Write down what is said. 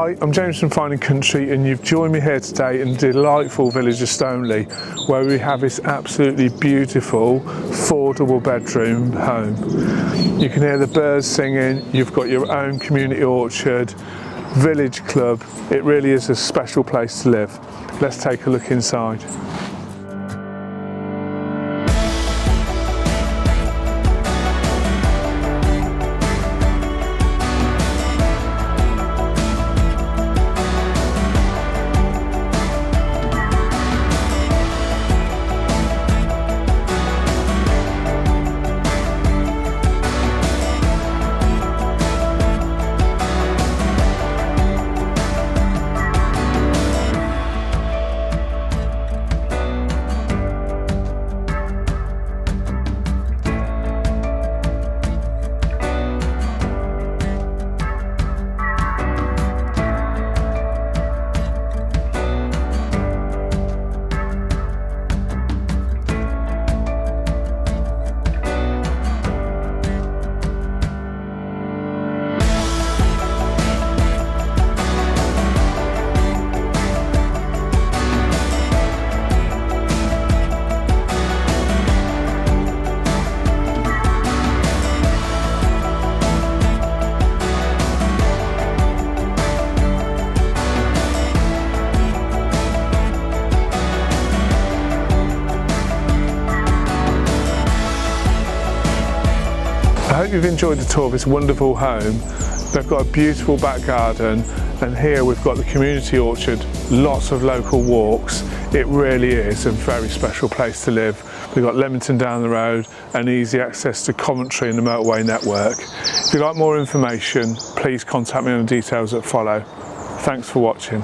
Hi, I'm James from Fine & Country, and you've joined me here today in the delightful village of Stoneleigh, where we have this absolutely beautiful 4 double bedroom home. You can hear the birds singing, you've got your own community orchard, village club. It really is a special place to live. Let's take a look inside. I hope you've enjoyed the tour of this wonderful home. They've got a beautiful back garden, and here we've got the community orchard, lots of local walks. It really is a very special place to live. We've got Leamington down the road and easy access to Coventry and the motorway network. If you'd like more information, please contact me on the details that follow. Thanks for watching.